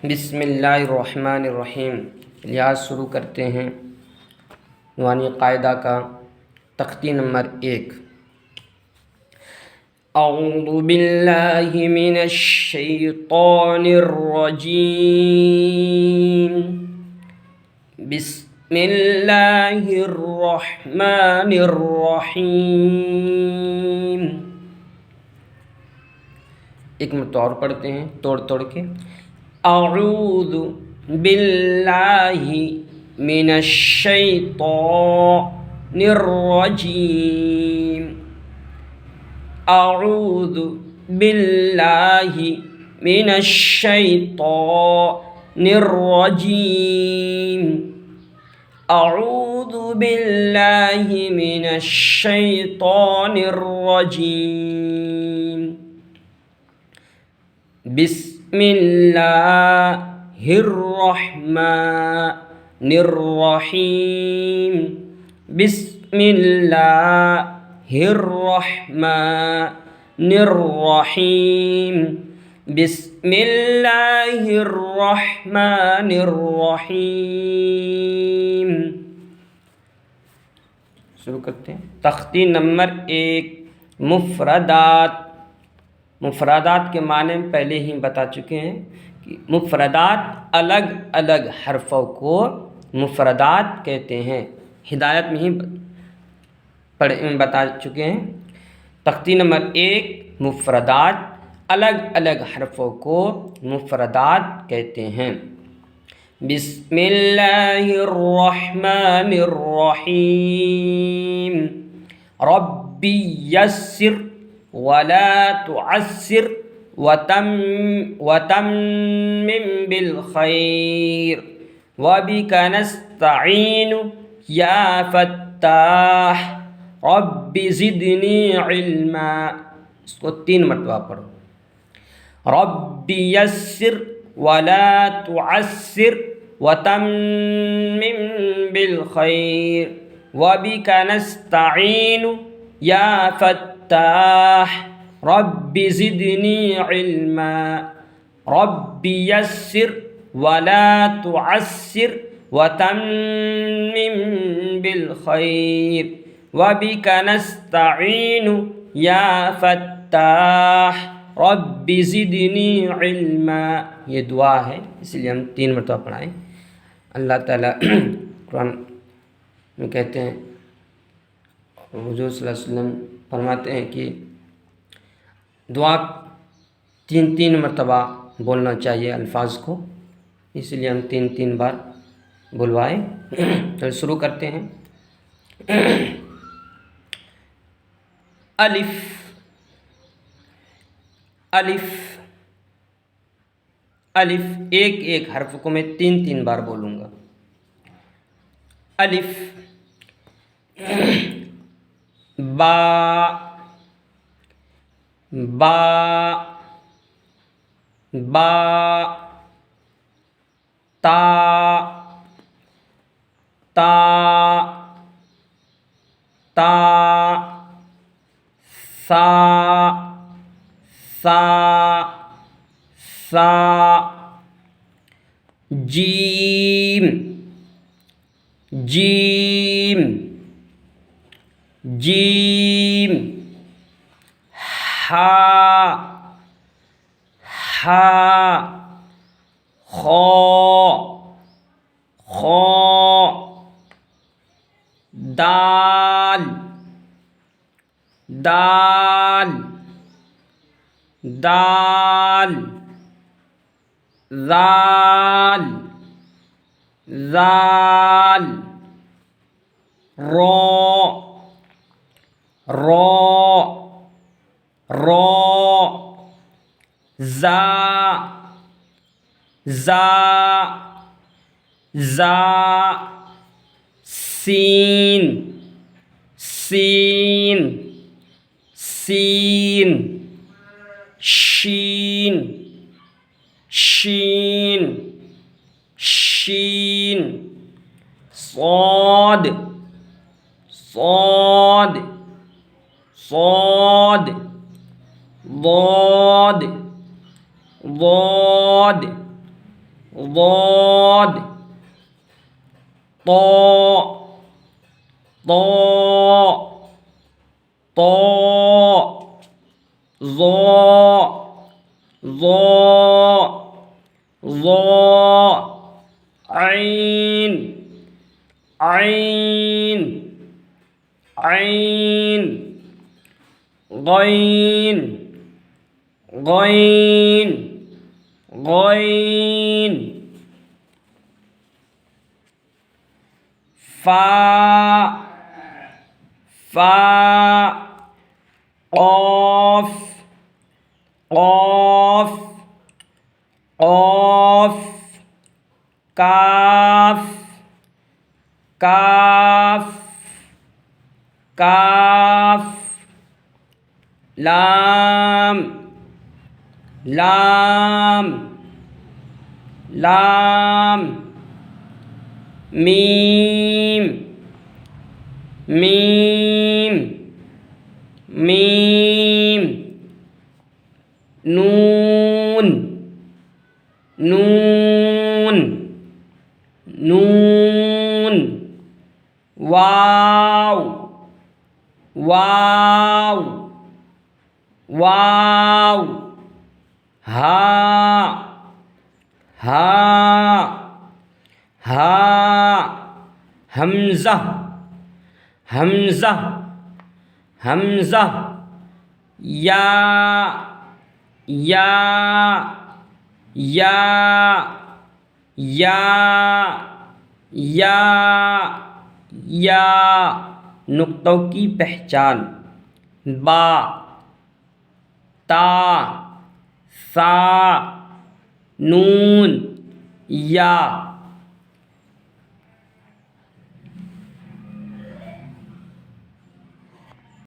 बिस्मिल्लाहिर्रहमानिर्रहीम। लिहाज शुरू करते हैं वानी कायदा का तख्ती नंबर 1। अऊज़ु बिल्लाहि मिनश शैतानिर रजीम। बिस्मिल्लाहिर रहमानिर रहीम। एक मरतबा और पढ़ते हैं तोड़ तोड़ के। अऊज़ु बिल्लाहि मिनश शैतानिर रजीम। अऊज़ु बिल्लाहि मिनश शैतानिर रजीम। अऊज़ु बिल्लाहि मिनश शैतानिर रजीम। बिस्मिल्लाहिर्रहमानिर्रहीम। बिस्मिल्लाहिर्रहमानिर्रहीम। बिस्मिल्लाहिर्रहमानिर्रहीम। शुरू करते हैं। तख्ती नंबर 1 मुफ़रदात। मुफ़रदात के माने पहले ही बता चुके हैं कि मुफ़रदात अलग अलग हरफ़ों को मुफ़रदात कहते हैं। हिदायत में ही बता चुके हैं। तख्ती नंबर 1 मुफ़रदात अलग अलग हरफ़ों को मुफ़रदात कहते हैं। बिस्मिल्लाहिर्रहमानिर्रहीम। रब्बी यस्सिर वला तुअस्सिर वतम्मिम बिल खैर वबिका नस्तईनु या फत्ताह रब्बि ज़िदनी इल्मा। इसको 3 मरतबा पढ़ो। रब्बि यस्सिर वला तुअस्सिर वतम्मिम बिल खैर वबिका नस्तईनु या फत्ताह रब्बि ज़िदनी इल्मा। रब्बि यस्सिर वला तुअस्सिर वतम्मिम बिल खैर वबिका नस्तईनु या फत्ताह रब्बि ज़िदनी इल्मा। ये दुआ है, इसलिए हम 3 मरतबा पढ़ाएँ। अल्लाह ताला कुरान में कहते हैं, हुज़ूर सल्लल्लाहु अलैहि वसल्लम फरमाते हैं कि दुआ 3 मरतबा बोलना चाहिए अल्फाज को, इसलिए हम 3 बार बुलवाए। तो शुरू करते हैं। अलिफ अलिफ अलिफ। एक एक हर्फ को मैं 3 बार बोलूँगा। अलिफ। बा बा बा। ता ता ता। सा सा सा। Gym gym gym. हा हा। खौ खौ। दाल दाल दाल। ज़ाल ज़ाल। रौ रौ रौ। ज़ा ज़ा ज़ा। सीन सीन सीन। शीन शीन शीन। सौद सौद सौद। ضاد ضاد ضاد طاء طاء طاء ظاء ظاء ظاء عين عين عين غين غين غين فا فا قاف قاف قاف काफ काफ काफ लाम लाम लाम मीम मीम मीम नून नून नून वाव वाव वाव हा हा हा हमज़ा हमज़ा हमज़ा या या या या या नुक्तों की पहचान बा ता सा नून या